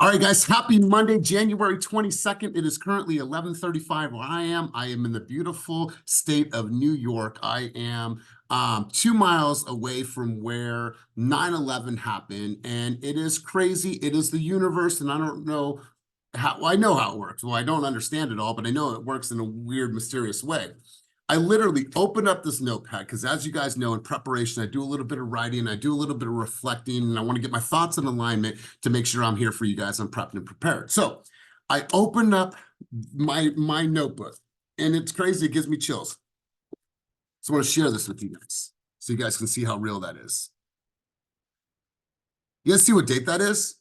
All right, guys, happy Monday, January 22nd. It is currently 11:35 where I am. I am in the beautiful state of New York. I am 2 miles away from where 9/11 happened, and it is crazy. It is the universe, and I don't know how, well, I know how it works. Well, I don't understand it all, but I know it works in a weird, mysterious way. I literally opened up this notepad because, as you guys know, in preparation, I do a little bit of writing, I do a little bit of reflecting, and I want to get my thoughts in alignment to make sure I'm here for you guys. I'm prepped and prepared. So I opened up my notebook, and it's crazy. It gives me chills. So I want to share this with you guys so you guys can see how real that is. You guys see what date that is?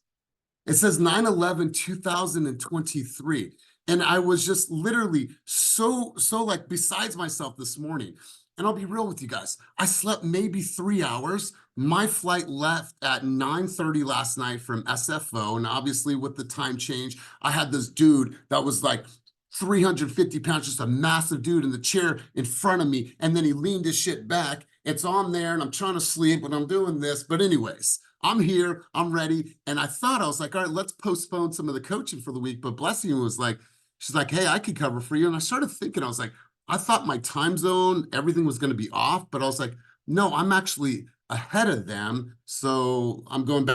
It says 9/11/2023. And I was just literally so like besides myself this morning. And I'll be real with you guys. I slept maybe 3 hours. My flight left at 9:30 last night from SFO. And obviously with the time change, I had this dude that was like 350 pounds, just a massive dude in the chair in front of me. And then he leaned his shit back. It's on there and I'm trying to sleep when I'm doing this. But anyways, I'm here, I'm ready. And I was like, all right, let's postpone some of the coaching for the week. But Blessing was like, she's like, hey, I could cover for you. And I started thinking, I was like, I thought my time zone, everything was going to be off. But I was like, no, I'm actually ahead of them. So I'm going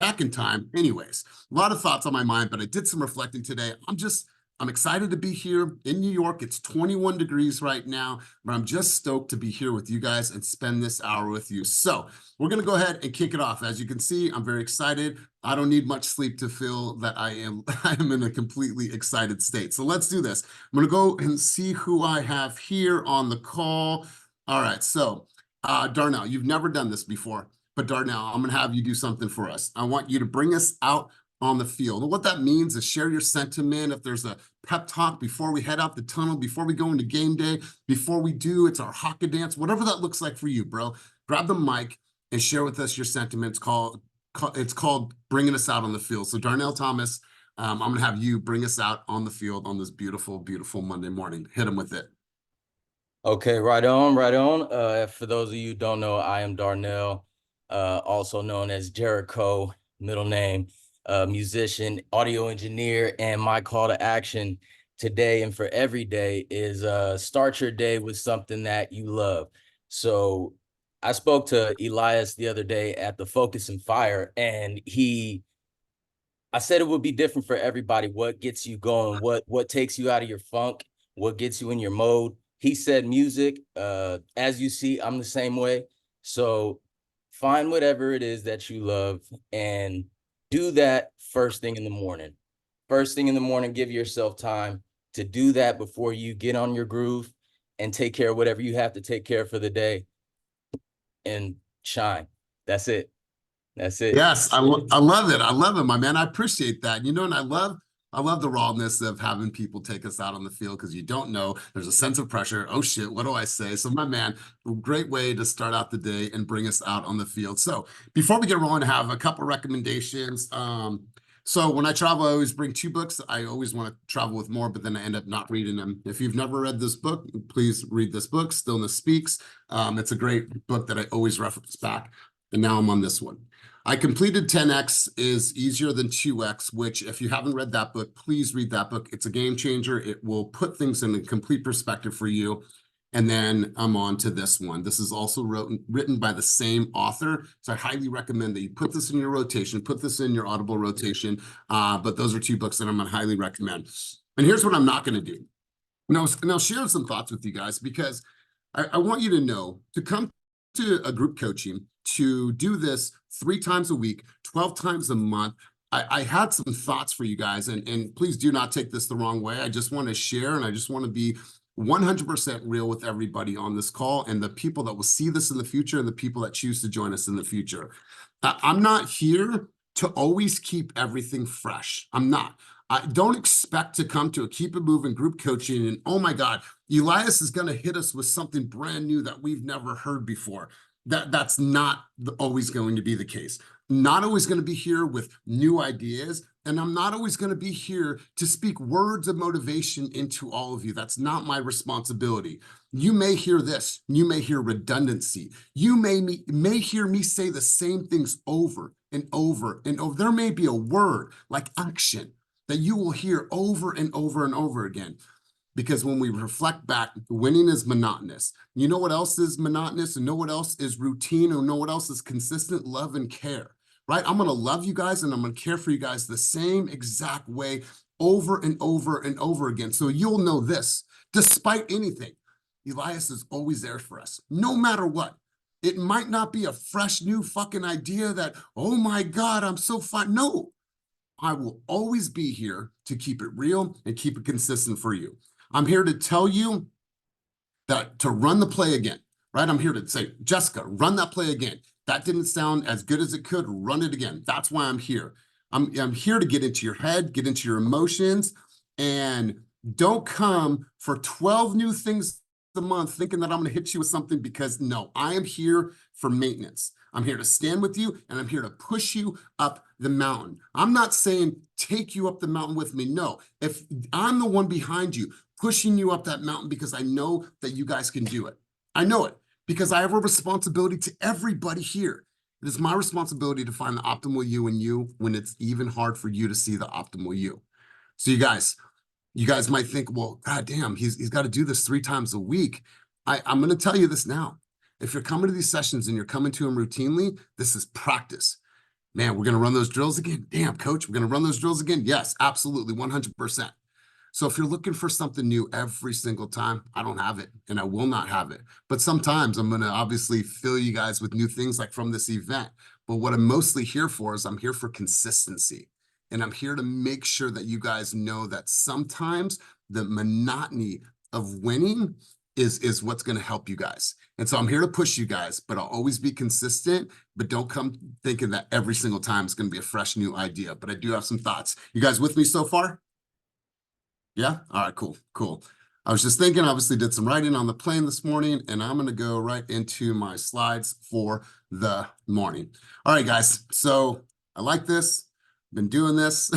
back in time. Anyways, a lot of thoughts on my mind, but I did some reflecting today. I'm excited to be here in New York. It's 21 degrees right now, but I'm just stoked to be here with you guys and spend this hour with you. So we're going to go ahead and kick it off. As you can see, I'm very excited. I don't need much sleep to feel that I am in a completely excited state. So let's do this. I'm going to go and see who I have here on the call. All right. So Darnell, you've never done this before, but Darnell, I'm going to have you do something for us. I want you to bring us out on the field. And what that means is share your sentiment. If there's a pep talk before we head out the tunnel, before we go into game day, before we do, it's our hockey dance, whatever that looks like for you, bro. Grab the mic and share with us your sentiments. It's called bringing us out on the field. So Darnell Thomas, I'm going to have you bring us out on the field on this beautiful, beautiful Monday morning. Hit him with it. Okay, right on, right on. For those of you who don't know, I am Darnell, also known as Jericho, middle name. Musician, audio engineer, and my call to action today and for every day is start your day with something that you love. So I spoke to Elias the other day at the Focus and Fire, and I said it would be different for everybody. What gets you going? What takes you out of your funk? What gets you in your mode? He said music. As you see, I'm the same way. So find whatever it is that you love and do that first thing in the morning. First thing in the morning, give yourself time to do that before you get on your groove and take care of whatever you have to take care of for the day and shine. That's it. That's it. Yes, I love it. I love it, my man. I appreciate that. You know, and I love the rawness of having people take us out on the field because you don't know. There's a sense of pressure. Oh shit, what do I say? So my man, great way to start out the day and bring us out on the field. So before we get rolling, I have a couple recommendations. So when I travel, I always bring 2 books. I always want to travel with more, but then I end up not reading them. If you've never read this book, please read this book, Stillness Speaks. It's a great book that I always reference back. And now I'm on this one. I completed 10X is easier than 2X, which if you haven't read that book, please read that book. It's a game changer. It will put things in a complete perspective for you. And then I'm on to this one. This is also written by the same author. So I highly recommend that you put this in your rotation, put this in your Audible rotation. But those are 2 books that I'm going to highly recommend. And here's what I'm not going to do. And I'll share some thoughts with you guys because I want you to know to come to a group coaching, to do this 3 times a week, 12 times a month. I had some thoughts for you guys, and please do not take this the wrong way. I just want to share, and I just want to be 100% real with everybody on this call and the people that will see this in the future and the people that choose to join us in the future. I'm not here to always keep everything fresh. I'm not. I don't expect to come to a Keep It Moving group coaching and, oh my God, Elias is going to hit us with something brand new that we've never heard before. That's not always going to be the case. Not always going to be here with new ideas, and I'm not always going to be here to speak words of motivation into all of you. That's not my responsibility. You may hear this. You may hear redundancy. You may hear me say the same things over and over and over. There may be a word like action that you will hear over and over and over again. Because when we reflect back, winning is monotonous. You know what else is monotonous? And know what else is routine? Or know what else is consistent? Love and care, right? I'm going to love you guys and I'm going to care for you guys the same exact way over and over and over again. So you'll know this, despite anything, Elias is always there for us, no matter what. It might not be a fresh new fucking idea that, oh my God, I'm so fine. No, I will always be here to keep it real and keep it consistent for you. I'm here to tell you that to run the play again, right? I'm here to say, Jessica, run that play again. That didn't sound as good as it could. Run it again. That's why I'm here. I'm here to get into your head, get into your emotions, and don't come for 12 new things a month thinking that I'm going to hit you with something, because no, I am here for maintenance. I'm here to stand with you and I'm here to push you up the mountain. I'm not saying take you up the mountain with me. No, if I'm the one behind you pushing you up that mountain, because I know that you guys can do it. I know it because I have a responsibility to everybody here. It is my responsibility to find the optimal you in you when it's even hard for you to see the optimal you. So you guys might think, well, God damn, he's got to do this 3 times a week. I'm going to tell you this now. If you're coming to these sessions and you're coming to them routinely, this is practice. Man, we're going to run those drills again. Damn, coach, we're going to run those drills again. Yes, absolutely, 100%. So if you're looking for something new every single time, I don't have it and I will not have it. But sometimes I'm going to obviously fill you guys with new things like from this event. But what I'm mostly here for is I'm here for consistency. And I'm here to make sure that you guys know that sometimes the monotony of winning is what's going to help you guys. And so I'm here to push you guys, but I'll always be consistent. But don't come thinking that every single time it's going to be a fresh new idea. But I do have some thoughts. You guys with me so far? Yeah? All right, cool. I was just thinking, obviously did some writing on the plane this morning, and I'm going to go right into my slides for the morning. All right, guys. So I like this. Been doing this.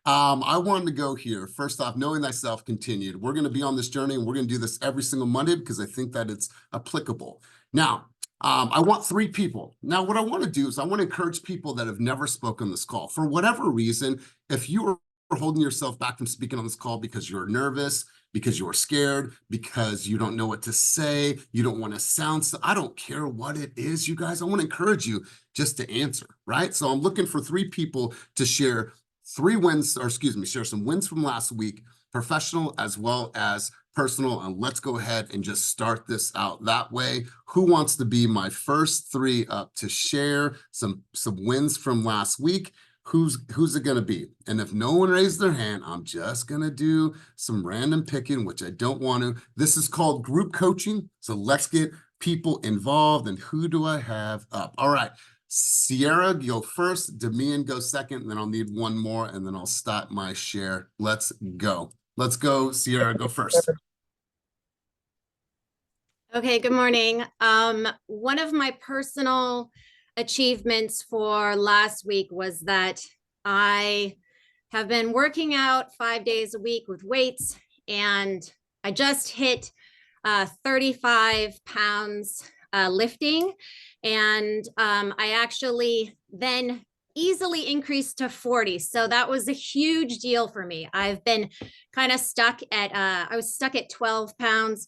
I wanted to go here. First off, knowing thyself continued. We're going to be on this journey and we're going to do this every single Monday because I think that it's applicable. Now, I want 3 people. Now, what I want to do is I want to encourage people that have never spoken this call. For whatever reason, if you are holding yourself back from speaking on this call because you're nervous, because you're scared, because you don't know what to say, you don't want to sound, so I don't care what it is, you guys. I want to encourage you just to answer, right? So I'm looking for 3 people to share 3 wins, or excuse me, share some wins from last week, professional as well as personal. And let's go ahead and just start this out that way. Who wants to be my first 3 up to share some wins from last week? Who's it going to be? And if no one raised their hand, I'm just going to do some random picking, which I don't want to. This is called group coaching. So let's get people involved. And who do I have up? All right. Sierra, go first. Damian, go second. And then I'll need one more. And then I'll stop my share. Let's go. Let's go. Sierra, go first. Okay, good morning. One of my personal achievements for last week was that I have been working out 5 days a week with weights, and I just hit 35 pounds lifting. And I actually then easily increased to 40. So that was a huge deal for me. I've been kind of stuck at, I was stuck at 12 pounds.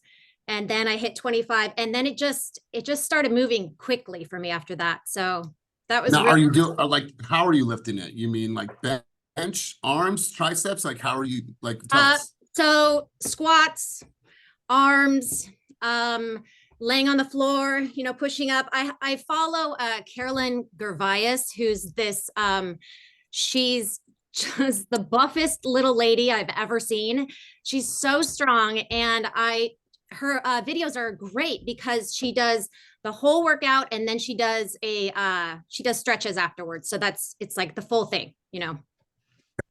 And then I hit 25, and then it just started moving quickly for me after that. So that was Now, really— are you doing like, how are you lifting it? You mean like bench, arms, triceps? Like, how are you, like, tell us. So squats, arms, laying on the floor, pushing up. I follow Carolyn Gervais, who's this, she's just the buffest little lady I've ever seen. She's so strong, and her videos are great because she does the whole workout and then she does stretches afterwards. So it's like the full thing, And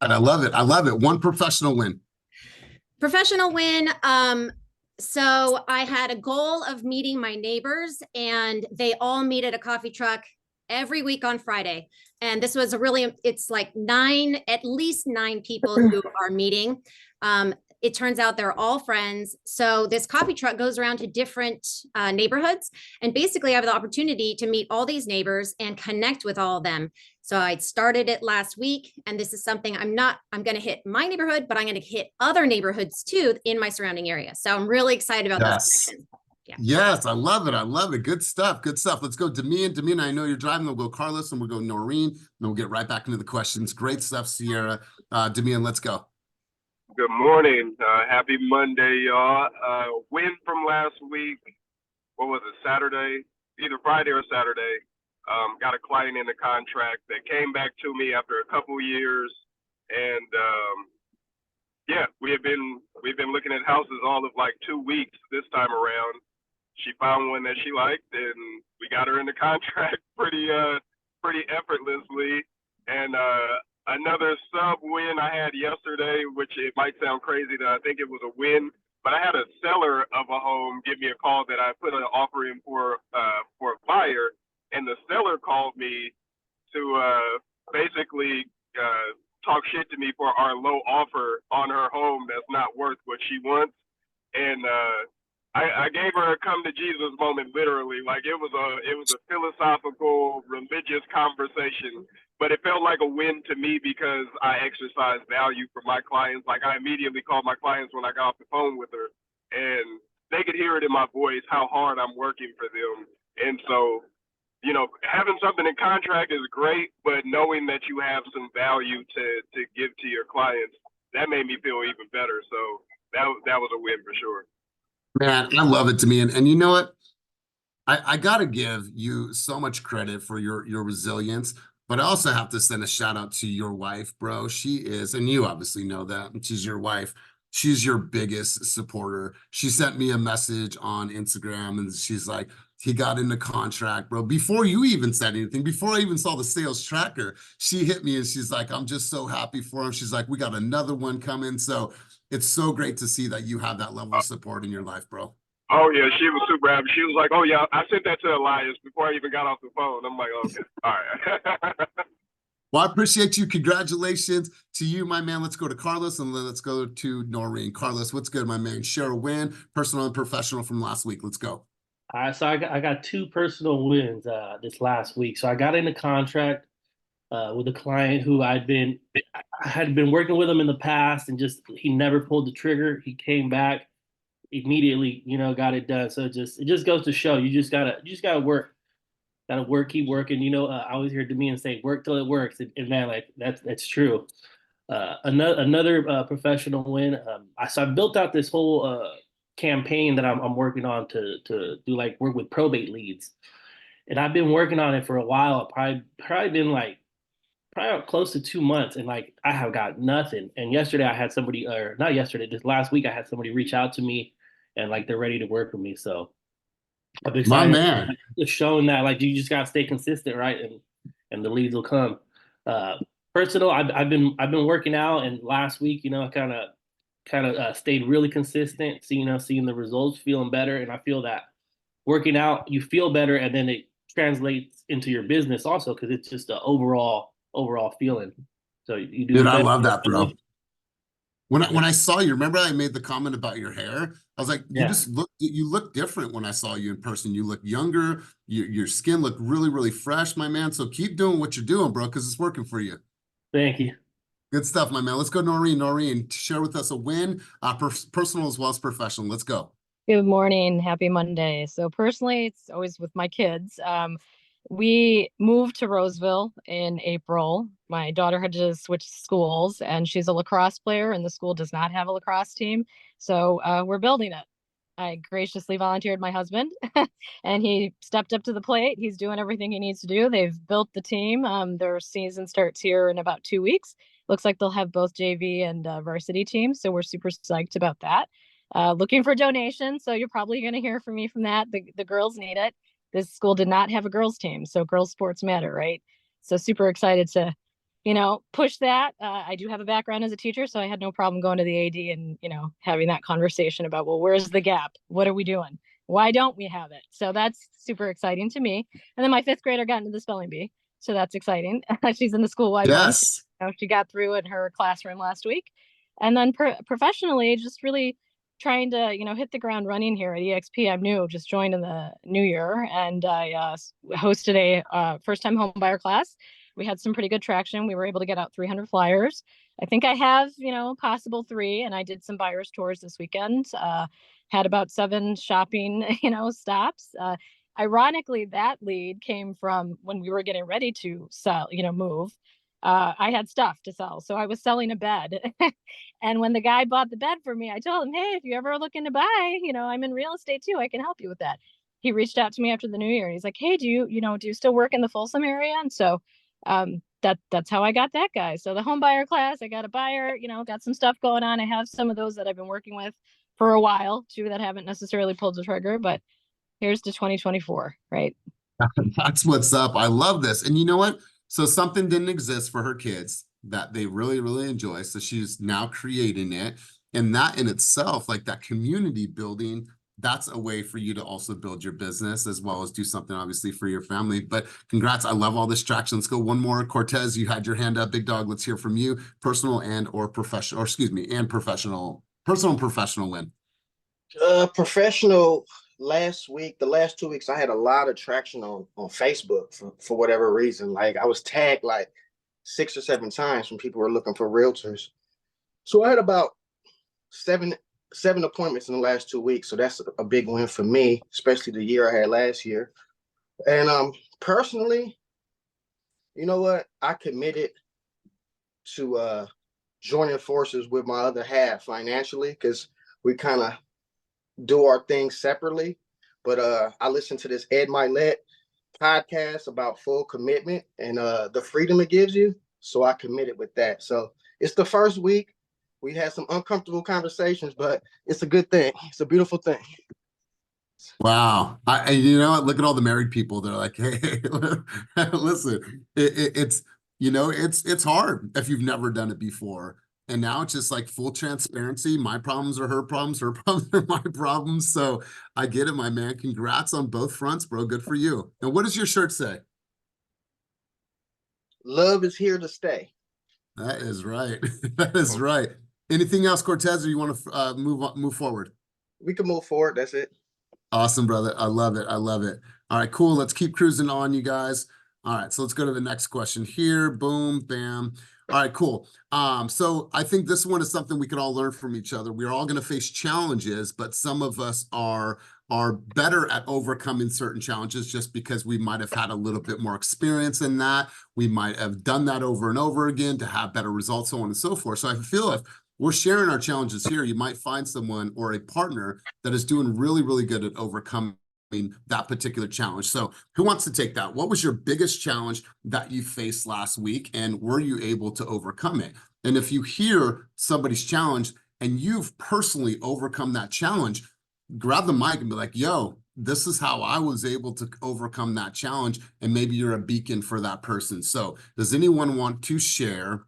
I love it. I love it. One professional win. So I had a goal of meeting my neighbors, and they all meet at a coffee truck every week on Friday. And this was it's like at least nine people who are meeting. it turns out they're all friends. So this coffee truck goes around to different neighborhoods. And basically, I have the opportunity to meet all these neighbors and connect with all of them. So I started it last week, and this is something I'm going to hit my neighborhood, but I'm going to hit other neighborhoods too in my surrounding area. So I'm really excited about those connections. Yeah. Yes, I love it. I love it. Good stuff. Good stuff. Let's go Demian. Demian, I know you're driving. We'll go Carlos and we'll go Noreen. And we'll get right back into the questions. Great stuff, Sierra. Demian, let's go. Good morning. Happy Monday, y'all. Win from last week. What was it? Saturday? Either Friday or Saturday. Got a client in the contract that came back to me after a couple years, and yeah, we've been looking at houses all of like 2 weeks this time around. She found one that she liked, and we got her in the contract pretty effortlessly. And another sub win I had yesterday, which it might sound crazy that I think it was a win, but I had a seller of a home give me a call that I put an offer in for a buyer, and the seller called me to basically talk shit to me for our low offer on her home that's not worth what she wants. And I gave her a come to Jesus moment, literally. Like it was a philosophical, religious conversation, but it felt like a win to me because I exercise value for my clients. Like I immediately called my clients when I got off the phone with her, and they could hear it in my voice how hard I'm working for them. And so, you know, having something in contract is great, but knowing that you have some value to give to your clients, that made me feel even better. So that was a win for sure. Man, I love it, Demian. And you know what? I got to give you so much credit for your resilience, but I also have to send a shout out to your wife, bro. She is, and you obviously know that, she's your wife. She's your biggest supporter. She sent me a message on Instagram and she's like, he got in the contract, bro. Before you even said anything, before I even saw the sales tracker, she hit me and she's like, I'm just so happy for him. She's like, we got another one coming. So it's so great to see that you have that level of support in your life, bro. Oh yeah, she was super happy. She was like, "Oh yeah, I sent that to Elias before I even got off the phone." I'm like, "Okay, all right." Well, I appreciate you. Congratulations to you, my man. Let's go to Carlos and then let's go to Noreen. Carlos, what's good, my man? Share a win, personal and professional from last week. Let's go. All right, so I got two personal wins this last week. So I got in a contract with a client who I had been working with him in the past, and just he never pulled the trigger. He came back immediately, got it done. So it just goes to show you just gotta work. Gotta work, keep working. I always hear Demian say, "Work till it works," and man, like that's true. Another professional win. I built out this whole campaign that I'm working on to do like work with probate leads, and I've been working on it for a while. Probably been like close to 2 months, and like I have got nothing. And yesterday I had somebody, or not yesterday, this last week I had somebody reach out to me, and like they're ready to work with me. So I'm My excited. man. Just showing that like you just gotta stay consistent, right? And the leads will come. Personal, I've been working out, and last week, I kind of stayed really consistent. Seeing the results, feeling better, and I feel that working out, you feel better, and then it translates into your business also because it's just an overall feeling. So you do. Dude, I love that, bro. When I saw you, remember I made the comment about your hair? I was like, you look different when I saw you in person. You look younger. Your skin looked really, really fresh, my man. So keep doing what you're doing, bro, because it's working for you. Thank you. Good stuff, my man. Let's go, Noreen. Noreen, share with us a win, personal as well as professional. Let's go. Good morning. Happy Monday. So personally, it's always with my kids. We moved to Roseville in April. My daughter had to switch schools, and she's a lacrosse player, and the school does not have a lacrosse team. So we're building it. I graciously volunteered my husband, and he stepped up to the plate. He's doing everything he needs to do. They've built the team. Their season starts here in about 2 weeks. Looks like they'll have both JV and varsity teams. So we're super psyched about that. Looking for donations. So you're probably going to hear from me from that. The girls need it. This school did not have a girls team. So girls sports matter, right? So super excited to, push that. I do have a background as a teacher, so I had no problem going to the AD and, having that conversation about, well, where's the gap? What are we doing? Why don't we have it? So that's super exciting to me. And then my 5th grader got into the spelling bee. So that's exciting. She's in the school-wide one. Yes. She got through in her classroom last week. And then professionally, just really trying to, hit the ground running here at EXP. I'm new, just joined in the new year, and I hosted a first time home buyer class. We had some pretty good traction. We were able to get out 300 flyers. I think I have, possible 3, and I did some buyers tours this weekend. Had about 7 shopping, stops. Ironically, that lead came from when we were getting ready to sell, move. I had stuff to sell, so I was selling a bed. And when the guy bought the bed for me, I told him, hey, if you're ever looking to buy, I'm in real estate too, I can help you with that. He reached out to me after the new year, and he's like, hey, do you still work in the Folsom area? And so that's how I got that guy. So the home buyer class, I got a buyer, got some stuff going on. I have some of those that I've been working with for a while too, that haven't necessarily pulled the trigger, but here's to 2024, right? That's what's up. I love this. And you know what? So something didn't exist for her kids that they really, really enjoy. So she's now creating it. And that in itself, like that community building, that's a way for you to also build your business as well as do something obviously for your family. But congrats. I love all this traction. Let's go one more. Cortez, you had your hand up. Big dog, let's hear from you. Personal and or professional, or excuse me, and professional, personal and professional win. Professional. Last week, the last 2 weeks, I had a lot of traction on Facebook for whatever reason. Like I was tagged like 6 or 7 times when people were looking for realtors. So I had about seven appointments in the last 2 weeks. So that's a big win for me, especially the year I had last year. And personally, you know what? I committed to joining forces with my other half financially, because we kind of do our things separately. But I listened to this Ed Milet podcast about full commitment and the freedom it gives you. So I committed with that. So it's the first week. We had some uncomfortable conversations, but it's a good thing. It's a beautiful thing. Wow. And you know what? Look at all the married people. They're like, hey, listen, it's, it's hard if you've never done it before. And now it's just like full transparency. My problems are her problems are my problems. So I get it, my man. Congrats on both fronts, bro. Good for you. And what does your shirt say? Love is here to stay. That is right. That is right. Anything else, Cortez, or you want to move forward? We can move forward. That's it. Awesome, brother. I love it. I love it. All right, cool. Let's keep cruising on, you guys. All right, so let's go to the next question here. Boom, bam. All right, cool. So I think this one is something we can all learn from each other. We're all going to face challenges, but some of us are better at overcoming certain challenges just because we might have had a little bit more experience in that. We might have done that over and over again to have better results, so on and so forth. So I feel if we're sharing our challenges here, you might find someone or a partner that is doing really, really good at overcoming that particular challenge. So who wants to take that? What was your biggest challenge that you faced last week, and were you able to overcome it? And if you hear somebody's challenge and you've personally overcome that challenge, grab the mic and be like, yo, this is how I was able to overcome that challenge. And maybe you're a beacon for that person. So does anyone want to share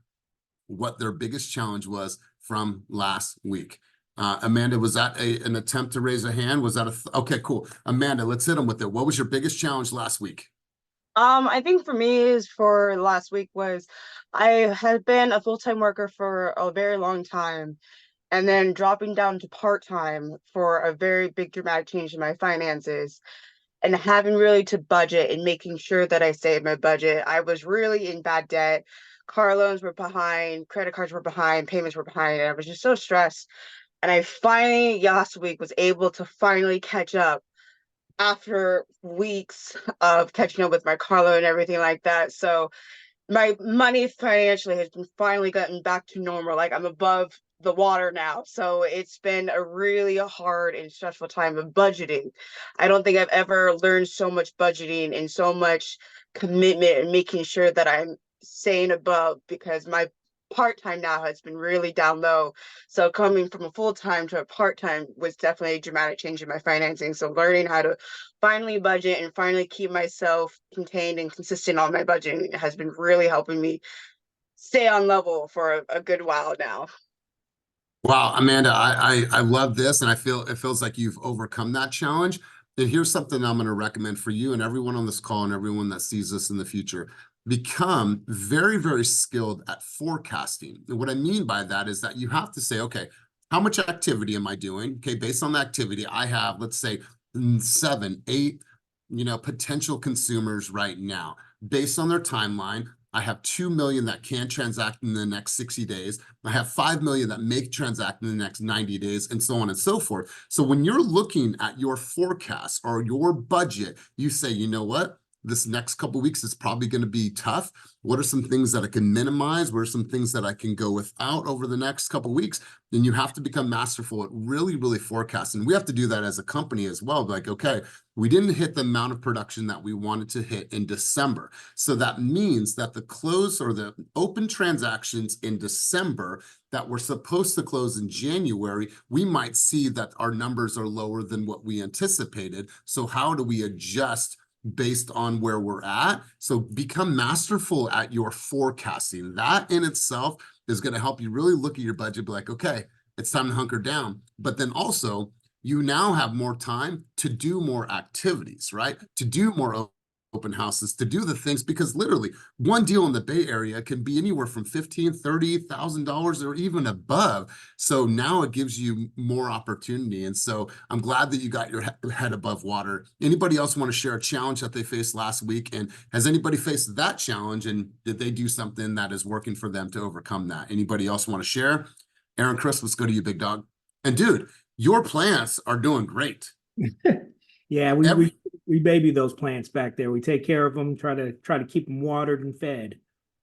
what their biggest challenge was from last week? Amanda, was that an attempt to raise a hand? Was that okay, cool. Amanda, let's hit them with it. What was your biggest challenge last week? I think for me is for last week was I had been a full-time worker for a very long time, and then dropping down to part-time for a very big dramatic change in my finances, and having really to budget and making sure that I saved my budget. I was really in bad debt. Car loans were behind, credit cards were behind, payments were behind, and I was just so stressed. And I finally, last week, was able to finally catch up after weeks of catching up with my car loan and everything like that. So my money financially has been finally gotten back to normal. Like I'm above the water now. So it's been a really hard and stressful time of budgeting. I don't think I've ever learned so much budgeting and so much commitment and making sure that I'm staying above, because my part-time now has been really down low. So coming from a full-time to a part-time was definitely a dramatic change in my financing. So learning how to finally budget and finally keep myself contained and consistent on my budgeting has been really helping me stay on level for a good while now. Wow, Amanda, I love this, and I feel it feels like you've overcome that challenge. And here's something I'm going to recommend for you and everyone on this call and everyone that sees this in the future. become very, very skilled at forecasting. And what I mean by that is that you have to say, okay, how much activity am I doing? Okay, based on the activity, I have, let's say, 7, 8, potential consumers right now. Based on their timeline, I have 2 million that can transact in the next 60 days. I have 5 million that may transact in the next 90 days, and so on and so forth. So when you're looking at your forecast or your budget, you say, you know what? This next couple of weeks is probably going to be tough. What are some things that I can minimize? What are some things that I can go without over the next couple of weeks? Then you have to become masterful at really, really forecasting. We have to do that as a company as well. Like, okay, we didn't hit the amount of production that we wanted to hit in December. So that means that the close or the open transactions in December that were supposed to close in January, we might see that our numbers are lower than what we anticipated. So how do we adjust based on where we're at? So become masterful at your forecasting. That in itself is going to help you really look at your budget, be like, okay, it's time to hunker down. But then also, you now have more time to do more activities, right? To do more open houses, to do the things, because literally one deal in the Bay Area can be anywhere from $15,000, $30,000 or even above. So now it gives you more opportunity. And so I'm glad that you got your head above water. Anybody else want to share a challenge that they faced last week? And has anybody faced that challenge, and did they do something that is working for them to overcome that? Anybody else want to share? Aaron, Chris, let's go to you, big dog. And dude, your plants are doing great. Yeah, we baby those plants back there. We take care of them, try to keep them watered and fed.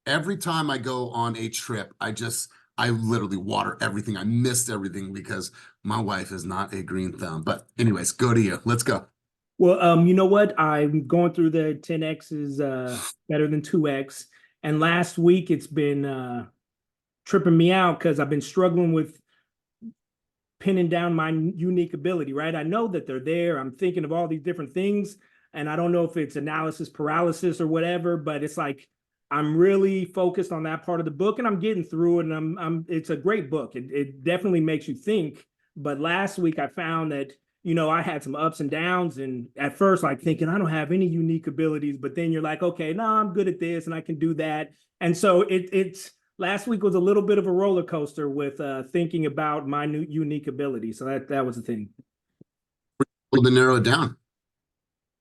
Every time I go on a trip, I literally water everything. I missed everything because my wife is not a green thumb. But anyways, go to you. Let's go. Well, you know what? I'm going through the 10X is better than 2X. And last week it's been tripping me out because I've been struggling with pinning down my unique ability, right? I know that they're there. I'm thinking of all these different things, and I don't know if it's analysis paralysis or whatever, but it's like I'm really focused on that part of the book, and I'm getting through it, and it's a great book. It definitely makes you think. But last week I found that, I had some ups and downs, and at first like thinking I don't have any unique abilities, but then you're like, okay, no, I'm good at this and I can do that. And so it's last week was a little bit of a roller coaster with thinking about my new unique ability. So that was the thing. Able to narrow it down.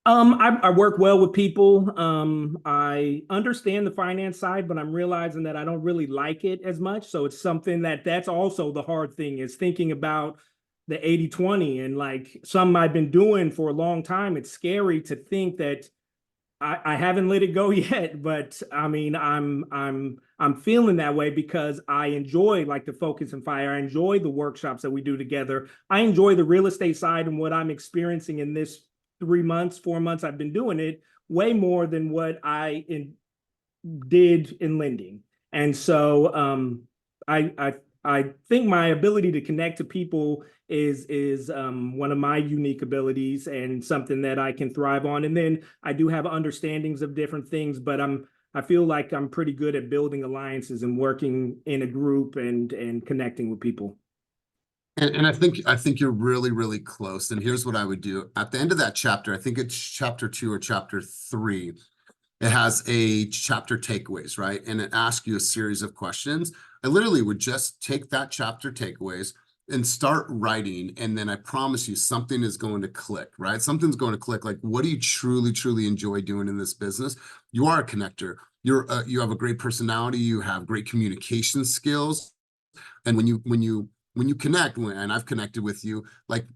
I work well with people. I understand the finance side, but I'm realizing that I don't really like it as much. So it's something that's also the hard thing, is thinking about the 80-20, and like something I've been doing for a long time. It's scary to think that I haven't let it go yet, but I mean, I'm feeling that way because I enjoy like the Focus and Fire. I enjoy the workshops that we do together. I enjoy the real estate side and what I'm experiencing in this 3 months, 4 months I've been doing it, way more than what I did in lending. And so I think my ability to connect to people is one of my unique abilities and something that I can thrive on. And then I do have understandings of different things, but I feel like I'm pretty good at building alliances and working in a group and connecting with people. And I think you're really, really close. And here's what I would do. At the end of that chapter, I think it's chapter 2 or chapter 3, it has a chapter takeaways, right? And it asks you a series of questions. I literally would just take that chapter takeaways and start writing. And then I promise you something is going to click, right? Something's going to click. Like, what do you truly, truly enjoy doing in this business? You are a connector. You have a great personality. You have great communication skills. And when you connect, and I've connected with you, like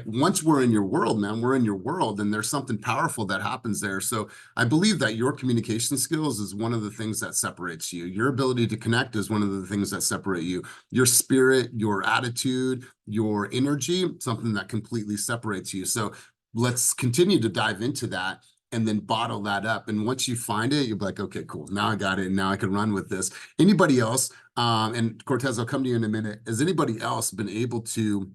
once we're in your world, man, we're in your world, and there's something powerful that happens there. So I believe that your communication skills is one of the things that separates you. Your ability to connect is one of the things that separate you. Your spirit, your attitude, your energy, something that completely separates you. So let's continue to dive into that and then bottle that up. And once you find it, you'll be like, okay, cool. Now I got it. Now I can run with this. Anybody else? And Cortez, I'll come to you in a minute. Has anybody else been able to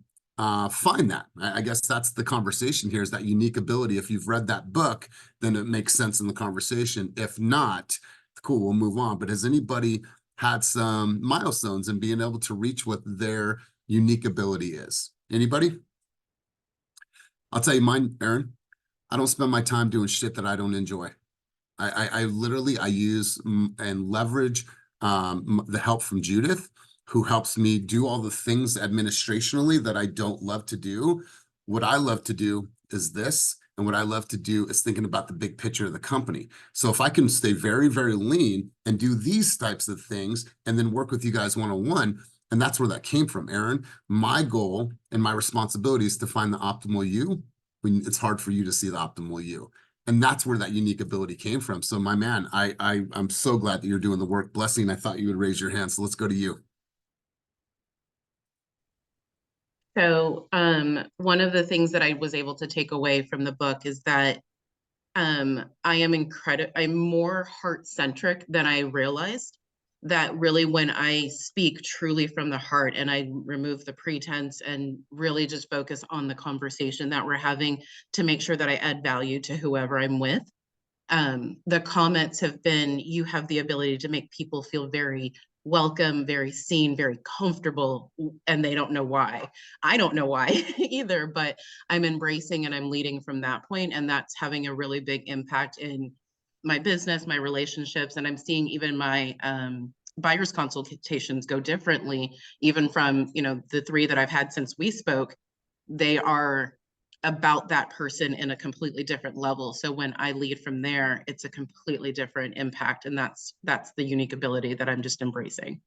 find that? I guess that's the conversation here, is that unique ability. If you've read that book, then it makes sense in the conversation. If not, cool, we'll move on. But has anybody had some milestones in being able to reach what their unique ability is? Anybody? I'll tell you mine, Aaron. I don't spend my time doing shit that I don't enjoy. I literally, I use and leverage the help from Judith, who helps me do all the things administrationally that I don't love to do. What I love to do is this, and what I love to do is thinking about the big picture of the company. So if I can stay very, very lean and do these types of things and then work with you guys one-on-one, and that's where that came from, Aaron. My goal and my responsibility is to find the optimal you when it's hard for you to see the optimal you. And that's where that unique ability came from. So my man, I'm so glad that you're doing the work. Blessing, I thought you would raise your hand. So let's go to you. So one of the things that I was able to take away from the book is that I'm more heart-centric than I realized. That really, when I speak truly from the heart and I remove the pretense and really just focus on the conversation that we're having to make sure that I add value to whoever I'm with. The comments have been, you have the ability to make people feel very welcome, very seen, very comfortable, and they don't know why. I don't know why either, but I'm embracing and I'm leading from that point, and that's having a really big impact in my business, my relationships, and I'm seeing even my buyers consultations go differently, even from, you know, the 3 that I've had since we spoke. They are about that person in a completely different level. So when I lead from there, it's a completely different impact. And that's the unique ability that I'm just embracing.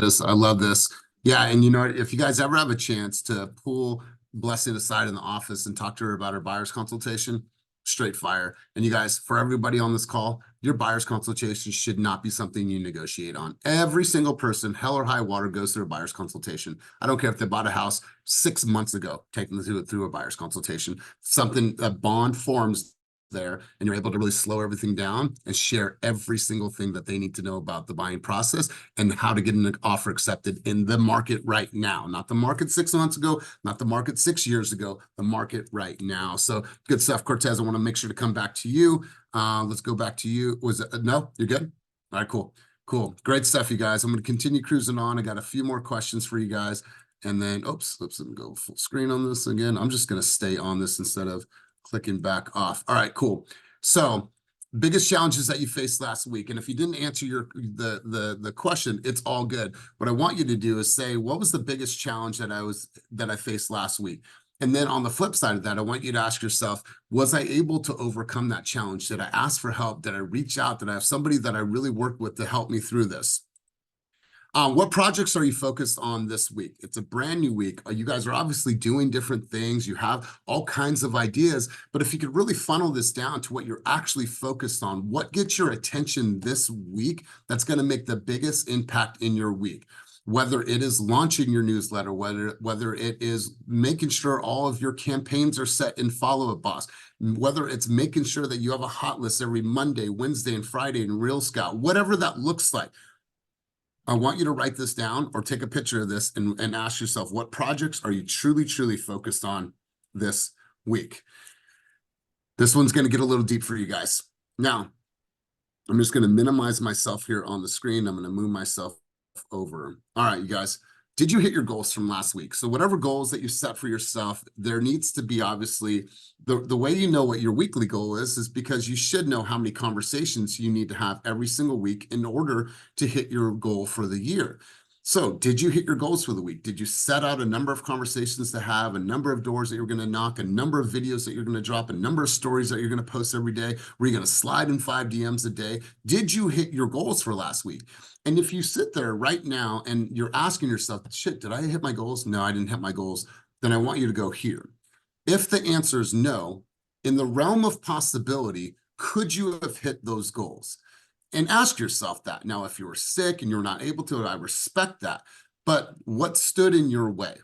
I love this. Yeah. And you know, if you guys ever have a chance to pull Blessing aside in the office and talk to her about her buyer's consultation, straight fire. And you guys, for everybody on this call, your buyer's consultation should not be something you negotiate on. Every single person, hell or high water, goes through a buyer's consultation. I don't care if they bought a house 6 months ago, taking them through a buyer's consultation. Something, a bond forms there, and you're able to really slow everything down and share every single thing that they need to know about the buying process and how to get an offer accepted in the market right now. Not the market 6 months ago, not the market 6 years ago, the market right now. So good stuff, Cortez. I want to make sure to come back to you. Let's go back to you. Was it, no, you're good? All right, cool. Cool. Great stuff, you guys. I'm going to continue cruising on. I got a few more questions for you guys. And then, oops, let me go full screen on this again. I'm just going to stay on this instead of clicking back off. All right, cool. So biggest challenges that you faced last week. And if you didn't answer the question, it's all good. What I want you to do is say, what was the biggest challenge that I faced last week? And then on the flip side of that, I want you to ask yourself, was I able to overcome that challenge? Did I ask for help? Did I reach out? Did I have somebody that I really worked with to help me through this? What projects are you focused on this week? It's a brand new week. You guys are obviously doing different things. You have all kinds of ideas, but if you could really funnel this down to what you're actually focused on, what gets your attention this week that's going to make the biggest impact in your week? Whether it is launching your newsletter, whether it is making sure all of your campaigns are set in Follow-Up Boss, whether it's making sure that you have a hot list every Monday, Wednesday, and Friday in Real Scout, whatever that looks like. I want you to write this down or take a picture of this and ask yourself, what projects are you truly, truly focused on this week? This one's going to get a little deep for you guys. Now, I'm just going to minimize myself here on the screen. I'm going to move myself over. All right, you guys. Did you hit your goals from last week? So whatever goals that you set for yourself, there needs to be obviously the way you know what your weekly goal is because you should know how many conversations you need to have every single week in order to hit your goal for the year. So did you hit your goals for the week? Did you set out a number of conversations to have, a number of doors that you're going to knock, a number of videos that you're going to drop, a number of stories that you're going to post every day? Were you going to slide in 5 DMs a day? Did you hit your goals for last week? And if you sit there right now and you're asking yourself, shit, did I hit my goals? No, I didn't hit my goals. Then I want you to go here. If the answer is no, in the realm of possibility, could you have hit those goals? And ask yourself that. Now, if you were sick and you're not able to, I respect that. But what stood in your way?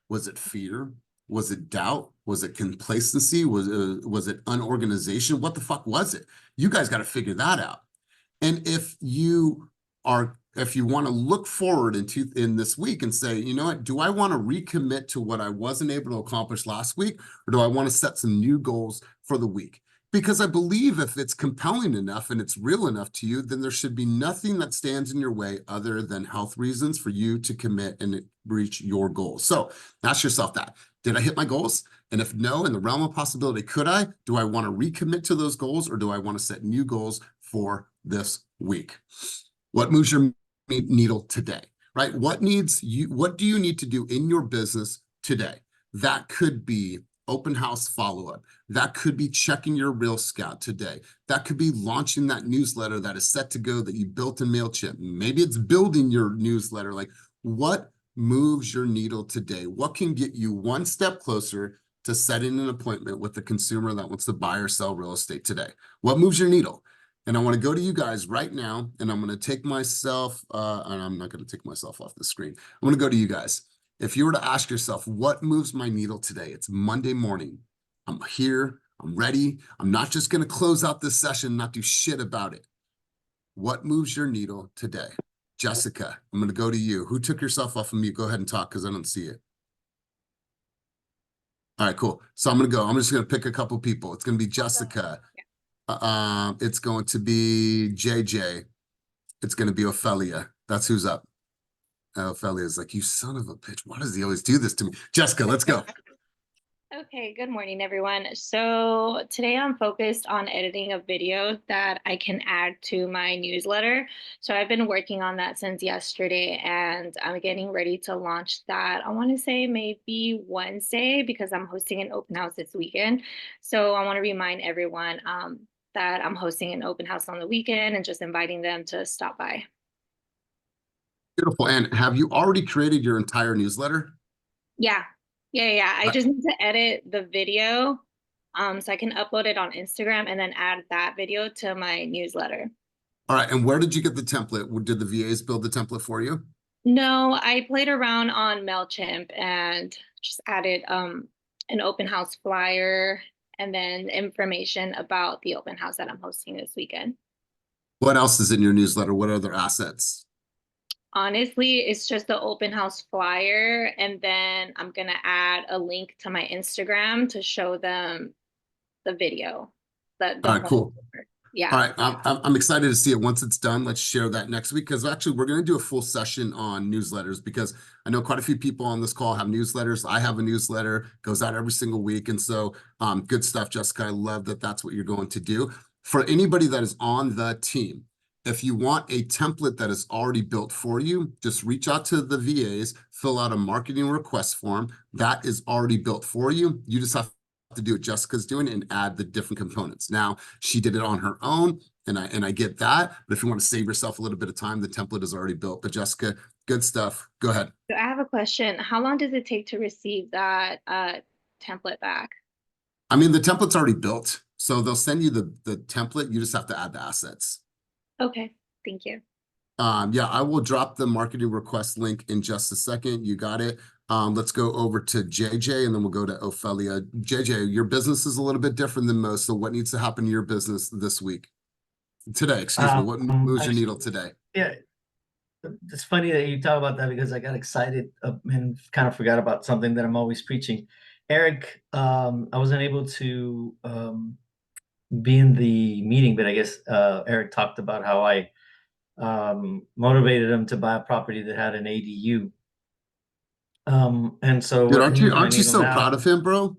Was it fear? Was it doubt? Was it complacency? Was it unorganization? What the fuck was it? You guys got to figure that out. And if you want to look forward in this week and say, you know what, do I want to recommit to what I wasn't able to accomplish last week? Or do I want to set some new goals for the week? Because I believe if it's compelling enough and it's real enough to you, then there should be nothing that stands in your way other than health reasons for you to commit and reach your goals. So ask yourself that. Did I hit my goals? And if no, in the realm of possibility, could I? Do I want to recommit to those goals, or do I want to set new goals for this week? What moves your needle today, right? What do you need to do in your business today? That could be open house follow-up. That could be checking your Real Scout today. That could be launching that newsletter that is set to go that you built in MailChimp. Maybe it's building your newsletter. Like, what moves your needle today? What can get you one step closer to setting an appointment with the consumer that wants to buy or sell real estate today? What moves your needle? And I want to go to you guys right now, and I'm going to take myself, and I'm not going to take myself off the screen. I'm going to go to you guys. If you were to ask yourself, what moves my needle today? It's Monday morning. I'm here. I'm ready. I'm not just going to close out this session and not do shit about it. What moves your needle today? Jessica, I'm going to go to you. Who took yourself off of mute? Go ahead and talk because I don't see it. All right, cool. So I'm going to go. I'm just going to pick a couple people. It's going to be Jessica. It's going to be JJ. It's going to be Ophelia. That's who's up. Ophelia's like, you son of a bitch. Why does he always do this to me? Jessica, let's go. Okay, good morning, everyone. So today I'm focused on editing a video that I can add to my newsletter. So I've been working on that since yesterday, and I'm getting ready to launch that. I want to say maybe Wednesday because I'm hosting an open house this weekend. So I want to remind everyone that I'm hosting an open house on the weekend and just inviting them to stop by. Beautiful. And have you already created your entire newsletter? Yeah. I just need to edit the video so I can upload it on Instagram and then add that video to my newsletter. All right. And where did you get the template? Did the VAs build the template for you? No, I played around on MailChimp and just added an open house flyer and then information about the open house that I'm hosting this weekend. What else is in your newsletter? What other assets? Honestly, it's just the open house flyer, and then I'm gonna add a link to my Instagram to show them the video. All right, cool. Yeah. All right, I'm excited to see it once it's done. Let's share that next week, because actually we're going to do a full session on newsletters, because I know quite a few people on this call have newsletters. I have a newsletter, goes out every single week. And so good stuff, Jessica. I love that that's what you're going to do. For anybody that is on the team, if you want a template that is already built for you, just reach out to the VAs, fill out a marketing request form that is already built for you. You just have to do what Jessica's doing and add the different components. Now, she did it on her own, and I get that. But if you want to save yourself a little bit of time, the template is already built. But Jessica, good stuff. Go ahead. So I have a question. How long does it take to receive that template back? I mean, the template's already built, so they'll send you the template. You just have to add the assets. Okay, thank you. Yeah, I will drop the marketing request link in just a second. You got it. Let's go over to JJ, and then we'll go to Ophelia. JJ, your business is a little bit different than most. So what needs to happen in your business this week? Today, excuse me. What moves your needle today? Yeah, it's funny that you talk about that, because I got excited and kind of forgot about something that I'm always preaching. Eric, I wasn't able to be in the meeting, but I guess Eric talked about how I motivated him to buy a property that had an ADU. And so dude, aren't you so proud of him, bro?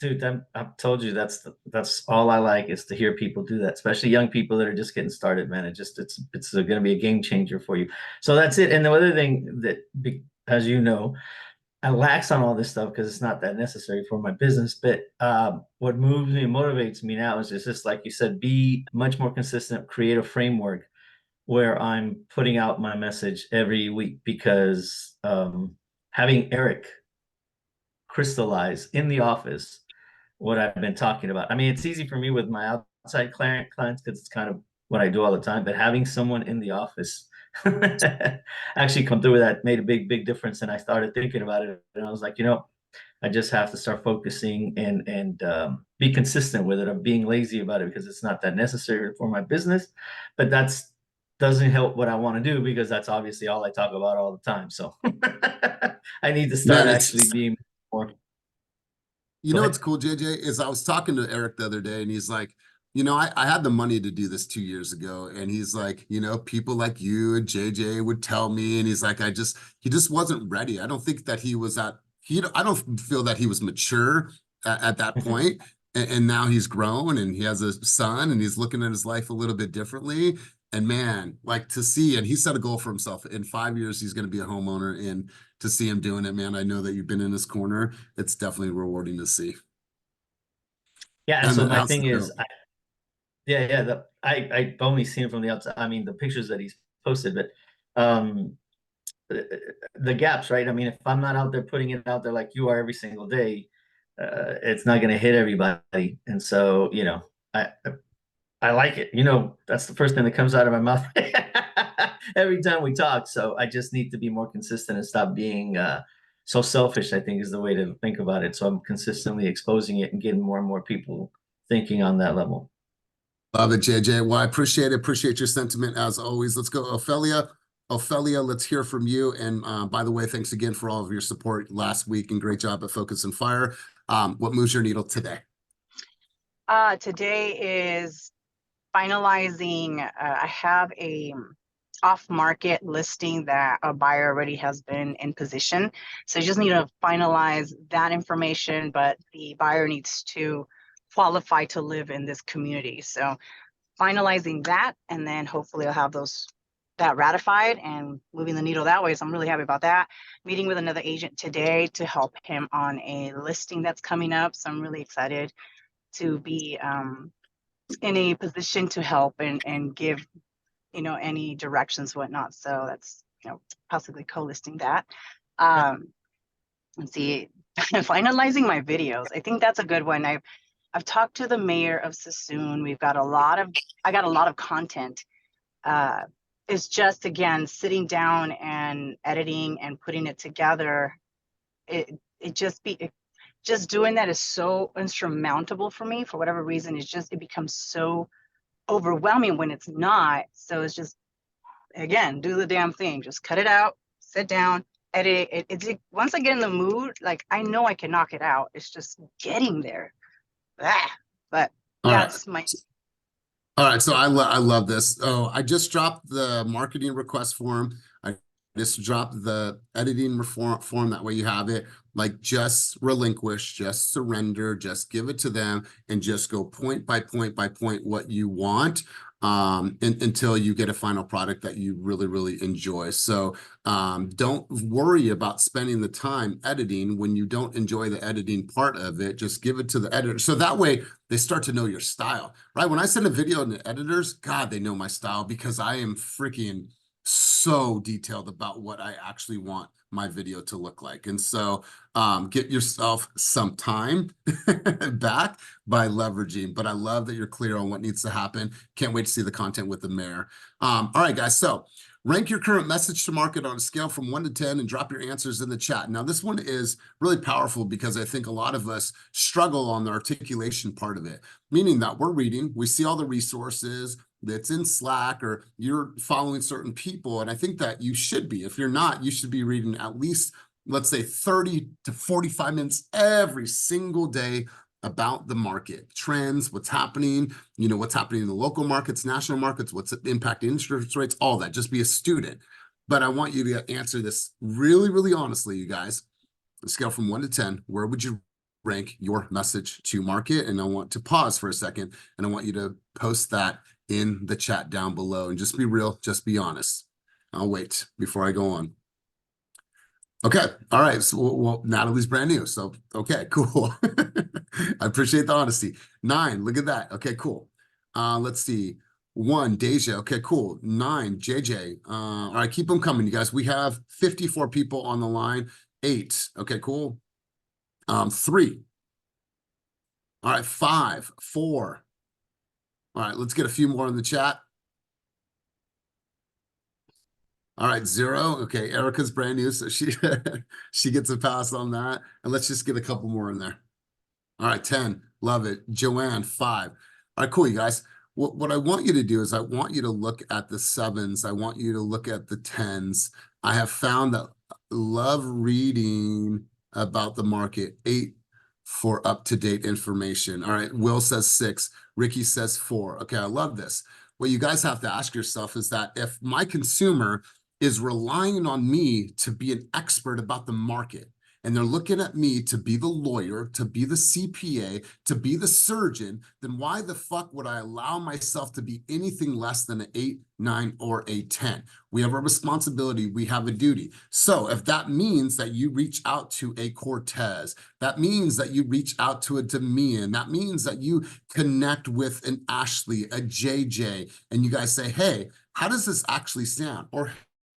Dude, I've told you that's all I like, is to hear people do that, especially young people that are just getting started, man. It's going to be a game changer for you. So that's it. And the other thing that, as you know, I lax on all this stuff because it's not that necessary for my business. But what moves me and motivates me now is just like you said, be much more consistent, create a framework where I'm putting out my message every week, because having Eric crystallize in the office what I've been talking about. I mean, it's easy for me with my outside clients because it's kind of what I do all the time, but having someone in the office actually come through with that made a big difference. And I started thinking about it, and I was like, I just have to start focusing and be consistent with it. I'm being lazy about it because it's not that necessary for my business, but that's doesn't help what I want to do, because that's obviously all I talk about all the time. So I need to start actually being more. You Go know ahead. what's cool, JJ, is I was talking to Eric the other day and he's like, I had the money to do this 2 years ago. And he's like, people like you and JJ would tell me, and he's like, he just wasn't ready. I don't think that he was I don't feel that he was mature at that point. And now he's grown and he has a son and he's looking at his life a little bit differently. And man, like to see, and he set a goal for himself. In 5 years, he's going to be a homeowner. And to see him doing it, man, I know that you've been in his corner. It's definitely rewarding to see. Yeah, and And so then my how's thing the is, note? I've only seen from the outside. I mean, the pictures that he's posted, but um, the gaps, right? I mean, if I'm not out there putting it out there like you are every single day, it's not going to hit everybody. And so, I like it. That's the first thing that comes out of my mouth every time we talk. So I just need to be more consistent and stop being so selfish, I think is the way to think about it. So I'm consistently exposing it and getting more and more people thinking on that level. Love it, JJ. Well, I appreciate your sentiment as always. Let's go, Ophelia. Ophelia, let's hear from you. And by the way, thanks again for all of your support last week and great job at Focus and Fire. What moves your needle today? Today is finalizing. I have a off-market listing that a buyer already has been in position. So you just need to finalize that information, but the buyer needs to qualify to live in this community. So finalizing that, and then hopefully I'll have that ratified and moving the needle that way. So I'm really happy about that. Meeting with another agent today to help him on a listing that's coming up. So I'm really excited to be in a position to help and give, any directions, whatnot. So that's, possibly co-listing that. Let's see, finalizing my videos. I think that's a good one. I've talked to the mayor of Sassoon. I got a lot of content. It's just, again, sitting down and editing and putting it together. Just doing that is so insurmountable for me for whatever reason. It becomes so overwhelming when it's not. So it's just, again, do the damn thing. Just cut it out, sit down, edit it. It's once I get in the mood, like I know I can knock it out. It's just getting there. But that's my. All right, so I love this. Oh, I just dropped the marketing request form. I just dropped the editing form. That way you have it. Like just relinquish, just surrender, just give it to them, and just go point by point by point what you want until you get a final product that you really, really enjoy. So don't worry about spending the time editing when you don't enjoy the editing part of it. Just give it to the editor. So that way they start to know your style, right? When I send a video to editors, God, they know my style because I am freaking so detailed about what I actually want my video to look like. And so get yourself some time back by leveraging, but I love that you're clear on what needs to happen. Can't wait to see the content with the mayor. All right, guys, so rank your current message to market on a scale from 1 to 10 and drop your answers in the chat. Now, this one is really powerful because I think a lot of us struggle on the articulation part of it, meaning that we're reading, we see all the resources that's in Slack or you're following certain people. And I think that you should be. If you're not, you should be reading at least, let's say 30 to 45 minutes every single day about the market, trends, what's happening, what's happening in the local markets, national markets, what's impacting interest rates, all that. Just be a student. But I want you to answer this really, really honestly, you guys. On a scale from 1 to 10, where would you rank your message to market? And I want to pause for a second, and I want you to post that in the chat down below and just be real, just be honest. I'll wait before I go on. Okay, all right, so well, Natalie's brand new, so okay, cool. I appreciate the honesty. 9, look at that. Okay, cool. Let's see. 1, Deja. Okay, cool. 9, JJ. All right, keep them coming, you guys. We have 54 people on the line. 8. Okay, cool. 3. All right, 5, 4. All right, let's get a few more in the chat. All right, 0. Okay, Erica's brand new, so she gets a pass on that. And let's just get a couple more in there. All right, 10. Love it. Joanne, 5. All right, cool, you guys. What I want you to do is I want you to look at the 7s. I want you to look at the 10s. I have found that I love reading about the market. 8, for up-to-date information. All right, Will says 6, Ricky says 4. Okay, I love this. What you guys have to ask yourself is that if my consumer is relying on me to be an expert about the market, and they're looking at me to be the lawyer, to be the CPA, to be the surgeon, then why the fuck would I allow myself to be anything less than an 8, 9, or a 10? We have a responsibility, we have a duty. So if that means that you reach out to a Cortez, that means that you reach out to a Demian, that means that you connect with an Ashley, a JJ, and you guys say, hey, how does this actually sound? Or,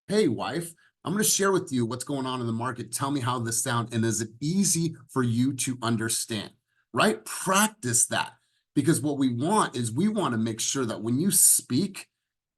hey, wife, I'm going to share with you what's going on in the market. Tell me how this sounds, and is it easy for you to understand, right? Practice that, because what we want is we want to make sure that when you speak,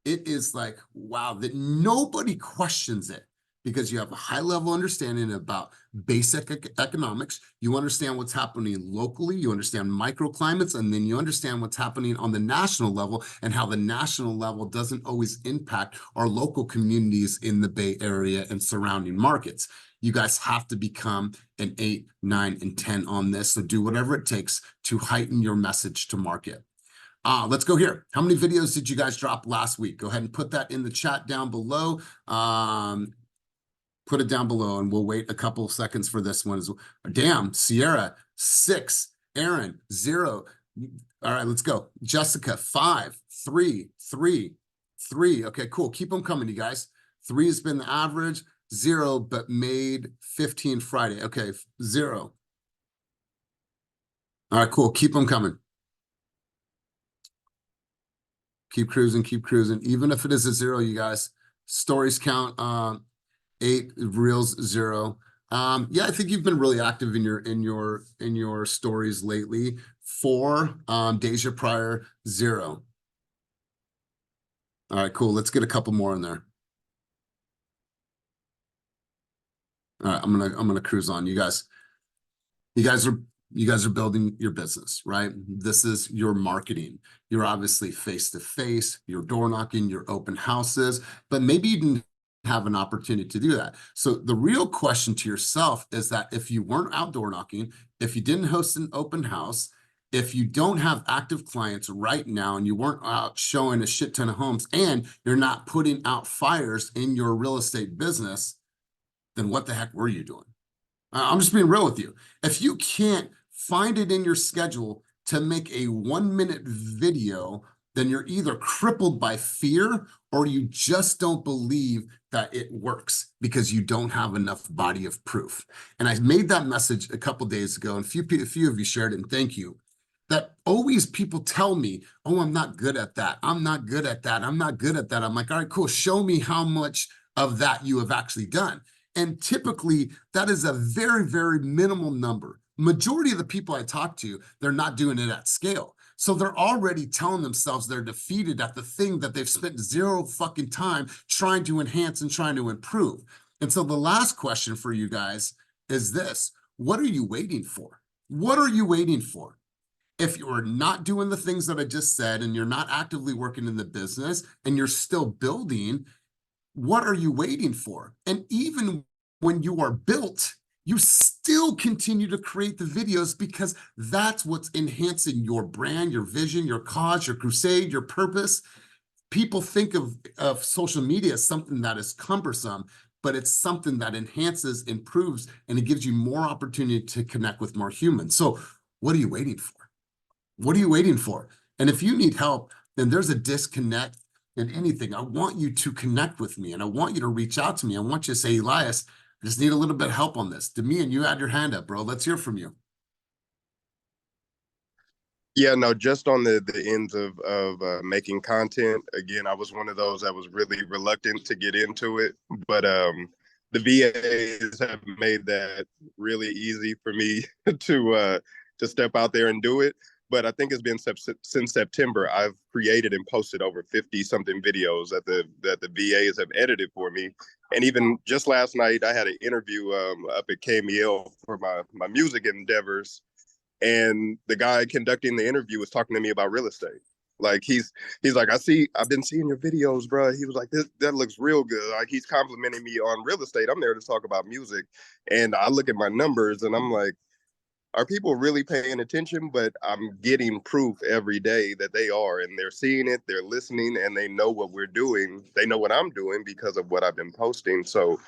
it is like, wow, that nobody questions it, because you have a high level understanding about basic economics. You understand what's happening locally, you understand microclimates, and then you understand what's happening on the national level and how the national level doesn't always impact our local communities in the Bay Area and surrounding markets. You guys have to become an 8, 9, and 10 on this. So do whatever it takes to heighten your message to market. Let's go here. How many videos did you guys drop last week? Go ahead and put that in the chat down below. Put it down below, and we'll wait a couple of seconds for this one. Damn, Sierra, 6, Aaron, 0. All right, let's go. Jessica, 5, 3, 3, 3. Okay, cool. Keep them coming, you guys. 3 has been the average, 0, but made 15 Friday. Okay, 0. All right, cool. Keep them coming. Keep cruising, keep cruising. Even if it is a 0, you guys, stories count. 8, reels 0. Yeah, I think you've been really active in your stories lately. 4, Deja Prior, 0. All right, cool. Let's get a couple more in there. All right, I'm gonna cruise on. You guys are building your business, right? This is your marketing. You're obviously face-to-face, you're door knocking, you're open houses, but maybe you didn't have an opportunity to do that. So the real question to yourself is that if you weren't outdoor knocking, if you didn't host an open house, if you don't have active clients right now and you weren't out showing a shit ton of homes and you're not putting out fires in your real estate business, then what the heck were you doing? I'm just being real with you. If you can't find it in your schedule to make a 1-minute video, then you're either crippled by fear or you just don't believe that it works because you don't have enough body of proof. And I made that message a couple days ago, and a few of you shared it, and thank you. That always people tell me, oh, I'm not good at that. I'm not good at that. I'm not good at that. I'm like, all right, cool. Show me how much of that you have actually done. And typically that is a very, very minimal number. Majority of the people I talk to, they're not doing it at scale. So they're already telling themselves they're defeated at the thing that they've spent 0 fucking time trying to enhance and trying to improve. And so the last question for you guys is this: what are you waiting for? What are you waiting for? If you're not doing the things that I just said and you're not actively working in the business and you're still building, what are you waiting for? And even when you are built, you still continue to create the videos because that's what's enhancing your brand, your vision, your cause, your crusade, your purpose. People think of social media as something that is cumbersome, but it's something that enhances, improves, and it gives you more opportunity to connect with more humans. So what are you waiting for? What are you waiting for? And if you need help, then there's a disconnect in anything. I want you to connect with me and I want you to reach out to me. I want you to say, Elias, I just need a little bit of help on this. Demian, you had your hand up, bro. Let's hear from you. Yeah, no, just on the ends of making content. Again, I was one of those that was really reluctant to get into it, but the VAs have made that really easy for me to step out there and do it. But I think it's been since September, I've created and posted over 50 something videos that the VAs have edited for me. And even just last night, I had an interview up at KMEL for my music endeavors. And the guy conducting the interview was talking to me about real estate. Like he's like, I've been seeing your videos, bro. He was like, that looks real good. Like he's complimenting me on real estate. I'm there to talk about music. And I look at my numbers and I'm like, are people really paying attention? But I'm getting proof every day that they are, and they're seeing it, they're listening, and they know what we're doing. They know what I'm doing because of what I've been posting. So,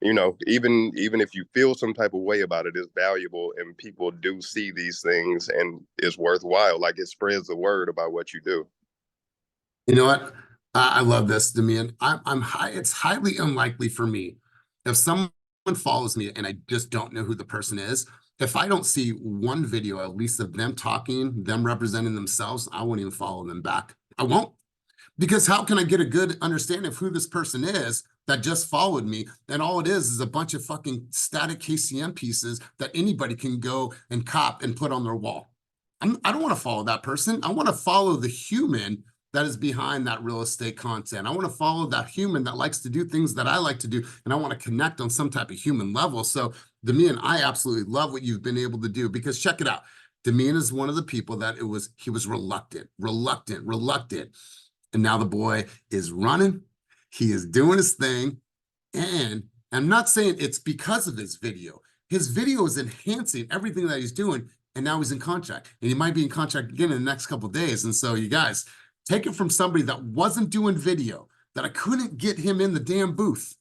you know, even if you feel some type of way about it, it's valuable, and people do see these things, and it's worthwhile. Like, it spreads the word about what you do. You know what? I love this, Damian. I'm high. It's highly unlikely for me if someone follows me and I just don't know who the person is. If I don't see one video, at least of them talking, them representing themselves, I won't even follow them back. I won't. Because how can I get a good understanding of who this person is that just followed me? And all it is a bunch of fucking static KCM pieces that anybody can go and cop and put on their wall. I don't want to follow that person. I want to follow the human that is behind that real estate content. I want to follow that human that likes to do things that I like to do, and I want to connect on some type of human level. So Damian, I absolutely love what you've been able to do, because check it out. Damian is one of the people that he was reluctant. And now the boy is running. He is doing his thing. And I'm not saying it's because of his video. His video is enhancing everything that he's doing. And now he's in contract. And he might be in contract again in the next couple of days. And so you guys, take it from somebody that wasn't doing video, that I couldn't get him in the damn booth.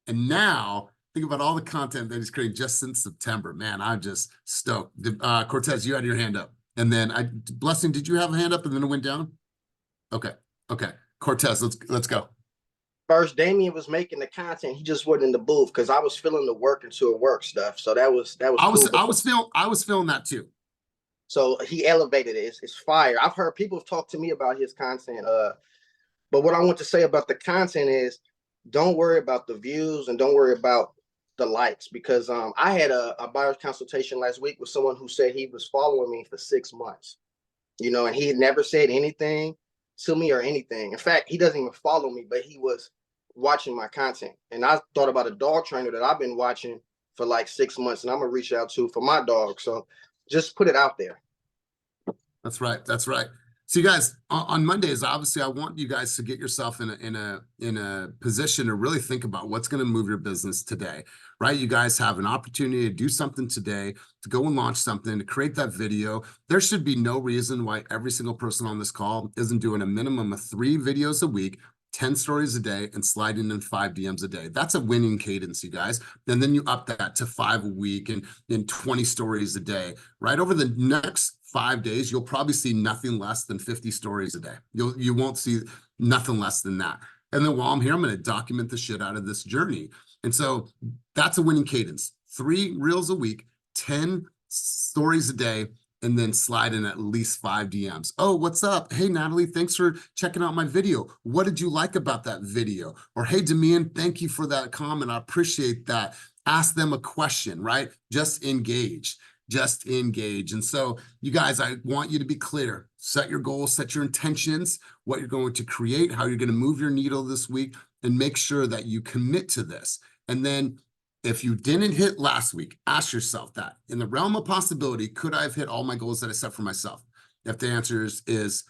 And now think about all the content that he's creating just since September. Man, I'm just stoked. Cortez, you had your hand up. And then Blessing, did you have a hand up and then it went down? Okay. Cortez, let's go. First, Damien was making the content. He just wasn't in the booth because I was feeling the work into work stuff. So that was cool. I was feeling that too. So he elevated it. It's fire. I've heard people talk to me about his content. But what I want to say about the content is, don't worry about the views and don't worry about the likes, because I had a buyer's consultation last week with someone who said he was following me for 6 months, you know, and he had never said anything to me or anything. In fact, he doesn't even follow me, but he was watching my content. And I thought about a dog trainer that I've been watching for like 6 months, and I'm gonna reach out to for my dog. So just put it out there. That's right. So you guys, on Mondays, obviously, I want you guys to get yourself in a position to really think about what's going to move your business today, right? You guys have an opportunity to do something today, to go and launch something, to create that video. There should be no reason why every single person on this call isn't doing a minimum of 3 videos a week, 10 stories a day, and sliding in 5 DMs a day. That's a winning cadence, you guys. And then you up that to 5 a week and 20 stories a day. Right over the next 5 days, you'll probably see nothing less than 50 stories a day. You won't see nothing less than that. And then while I'm here, I'm going to document the shit out of this journey. And so that's a winning cadence. 3 reels a week, 10 stories a day, and then slide in at least 5 DMs. Oh, what's up? Hey, Natalie, thanks for checking out my video. What did you like about that video? Or, hey, Damian, thank you for that comment. I appreciate that. Ask them a question, right? Just engage. And so you guys, I want you to be clear. Set your goals, set your intentions, what you're going to create, how you're going to move your needle this week, and make sure that you commit to this. And then if you didn't hit last week, ask yourself that. In the realm of possibility, could I have hit all my goals that I set for myself? If the answer is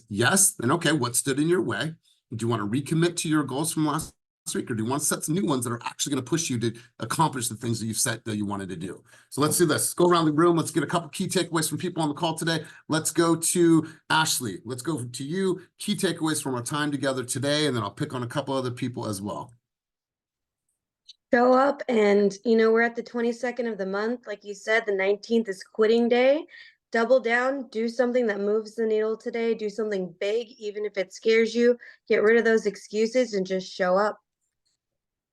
yes, then okay, what stood in your way? Do you want to recommit to your goals from last week, or do you want to set some new ones that are actually going to push you to accomplish the things that you've set that you wanted to do? So let's do this. Let's go around the room. Let's get a couple key takeaways from people on the call today. Let's go to Ashley. Let's go to you. Key takeaways from our time together today, and then I'll pick on a couple other people as well. Show up, and we're at the 22nd of the month. Like you said, the 19th is quitting day. Double down, do something that moves the needle today. Do something big, even if it scares you. Get rid of those excuses and just show up.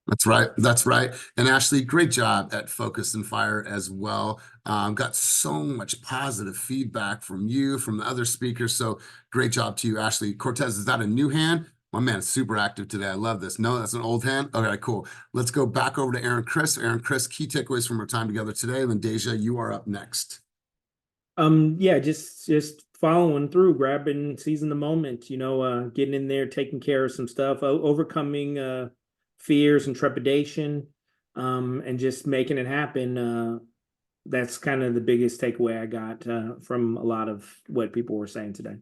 That's right. And Ashley, great job at Focus and Fire as well. Got so much positive feedback from you, from the other speakers. So great job to you, Ashley. Cortez, is that a new hand? My man is super active today. I love this. No, that's an old hand. Okay, cool. Let's go back over to Aaron Chris. Aaron Chris, key takeaways from our time together today. And then Deja, you are up next. Yeah, just following through, seizing the moment, getting in there, taking care of some stuff, overcoming fears and trepidation, and just making it happen. That's kind of the biggest takeaway I got from a lot of what people were saying today.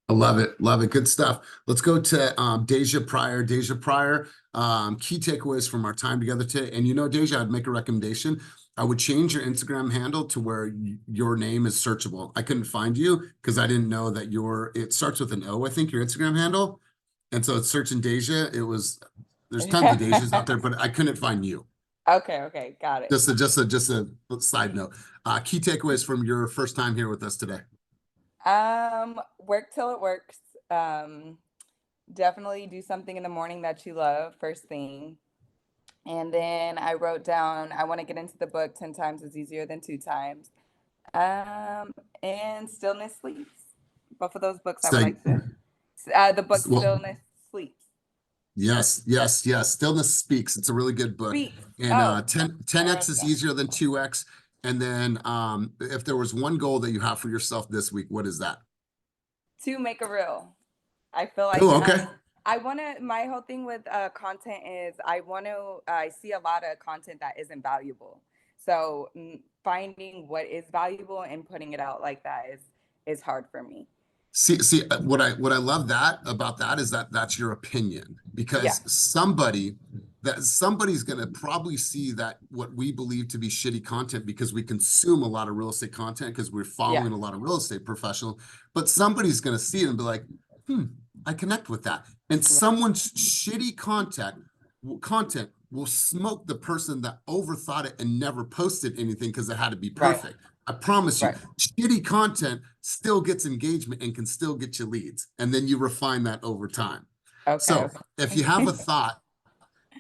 I love it. Good stuff. Let's go to Deja Pryor. Deja Pryor, key takeaways from our time together today. And Deja, I'd make a recommendation. I would change your Instagram handle to where your name is searchable. I couldn't find you because I didn't know that it starts with an O, I think, your Instagram handle. And so it's searching Deja. There's tons of Dejas out there, but I couldn't find you. Okay, got it. Just a side note. Key takeaways from your first time here with us today. Work till it works. Definitely do something in the morning that you love, first thing. And then I wrote down, I want to get into the book 10 times is easier than 2 times. And Stillness Sleeps. Both of those books I would like to. The book Stillness Sleeps. Yes. Stillness Speaks. It's a really good book. And 10x is easier than 2x. And then if there was one goal that you have for yourself this week, what is that? To make a reel. I feel like I want to, my whole thing with content is I see a lot of content that isn't valuable. So finding what is valuable and putting it out like that is hard for me. See, what I love about that is that that's your opinion, because somebody's going to probably see that what we believe to be shitty content because we consume a lot of real estate content because we're following a lot of real estate professionals, but somebody's going to see it and be like, I connect with that. And someone's shitty content will smoke the person that overthought it and never posted anything because it had to be perfect. I promise you, shitty content still gets engagement and can still get you leads. And then you refine that over time. So if you have a thought,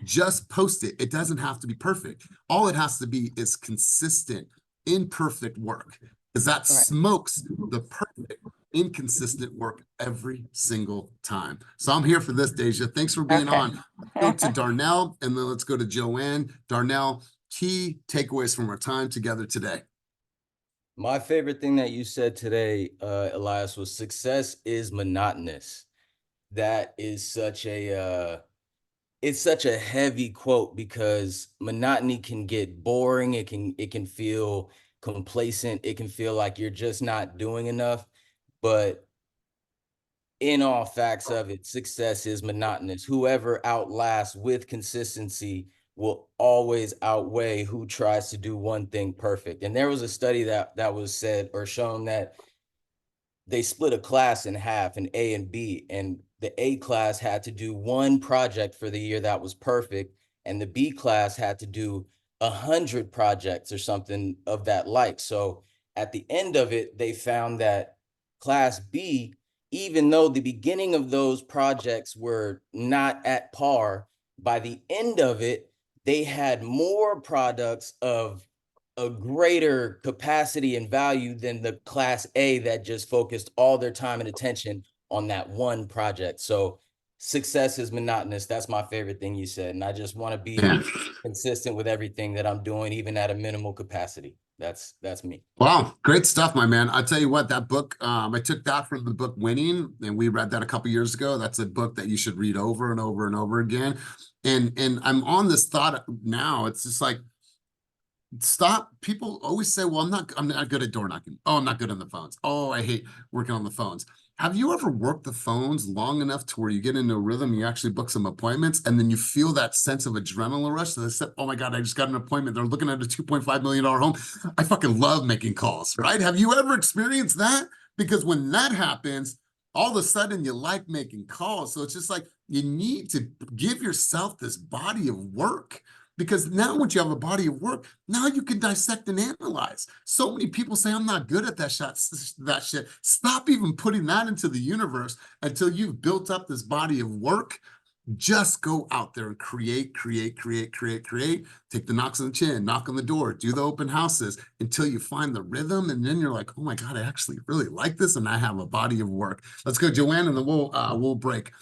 just post it. It doesn't have to be perfect. All it has to be is consistent, imperfect work, because that smokes the perfect, inconsistent work every single time. So I'm here for this, Deja. Thanks for being on. Let's go to Darnell, and then let's go to Joanne. Darnell, key takeaways from our time together today. My favorite thing that you said today, Elias, was success is monotonous. That is such a it's such a heavy quote because monotony can get boring. It can feel complacent. It can feel like you're just not doing enough. But in all facts of it, success is monotonous. Whoever outlasts with consistency will always outweigh who tries to do one thing perfect. And there was a study that was said or shown that they split a class in half, an A and B, and the A class had to do one project for the year that was perfect, and the B class had to do 100 projects or something of that like. So at the end of it, they found that class B, even though the beginning of those projects were not at par, by the end of it, they had more products of a greater capacity and value than the class A that just focused all their time and attention on that one project. So success is monotonous. That's my favorite thing you said. And I just want to be consistent with everything that I'm doing, even at a minimal capacity. That's me. Wow, great stuff, my man. I tell you what, that book, I took that from the book Winning, and we read that a couple years ago. That's a book that you should read over and over and over again. And I'm on this thought now. It's just like, stop. People always say, well, I'm not good at door knocking. Oh, I'm not good on the phones. Oh, I hate working on the phones. Have you ever worked the phones long enough to where you get into a rhythm, you actually book some appointments, and then you feel that sense of adrenaline rush? So they said, oh my God, I just got an appointment. They're looking at a $2.5 million home. I fucking love making calls, right? Have you ever experienced that? Because when that happens, all of a sudden you like making calls. So it's just like, you need to give yourself this body of work. Because now once you have a body of work, now you can dissect and analyze. So many people say, I'm not good at that shit. Stop even putting that into the universe until you've built up this body of work. Just go out there and create. Take the knocks on the chin, knock on the door, do the open houses until you find the rhythm. And then you're like, oh my God, I actually really like this. And I have a body of work. Let's go, Joanne, and then we'll break.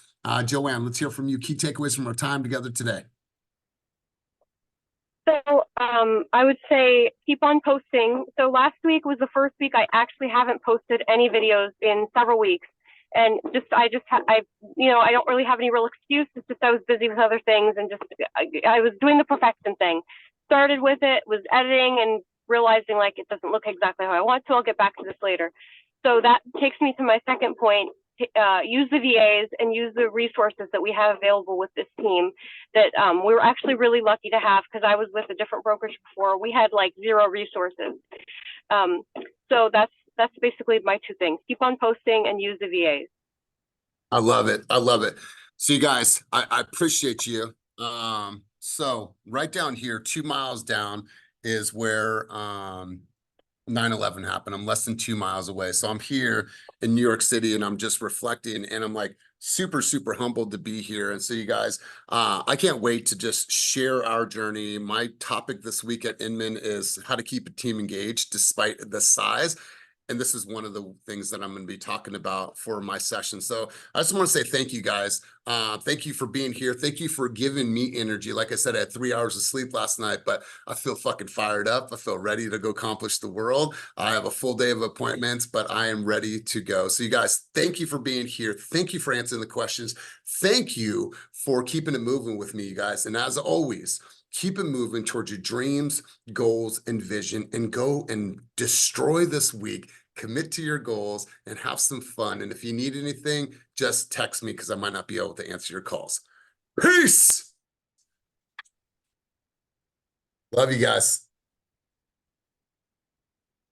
Joanne, let's hear from you. Key takeaways from our time together today. So I would say keep on posting. So last week was the first week I actually haven't posted any videos in several weeks. And I don't really have any real excuse. It's just I was busy with other things and I was doing the perfection thing. Started with it, was editing and realizing like it doesn't look exactly how I want to. I'll get back to this later. So that takes me to my second point use the VAs and use the resources that we have available with this team that we were actually really lucky to have, because I was with a different brokerage before. We had like 0 resources. So that's basically my 2 things. Keep on posting and use the VAs. I love it. I love it. So you guys, I appreciate you. So right down here, 2 miles down is where 9/11 happened. I'm less than 2 miles away. So I'm here in New York City and I'm just reflecting, and I'm like super, super humbled to be here. And so you guys, I can't wait to just share our journey. My topic this week at Inman is how to keep a team engaged despite the size. And this is one of the things that I'm going to be talking about for my session. So I just want to say thank you guys. Thank you for being here. Thank you for giving me energy. Like I said, I had 3 hours of sleep last night, but I feel fucking fired up. I feel ready to go accomplish the world. I have a full day of appointments, but I am ready to go. So you guys, thank you for being here. Thank you for answering the questions. Thank you for keeping it moving with me, you guys. And as always, keep it moving towards your dreams, goals, and vision, and go and destroy this week. Commit to your goals and have some fun. And if you need anything, just text me because I might not be able to answer your calls. Peace. Love you guys.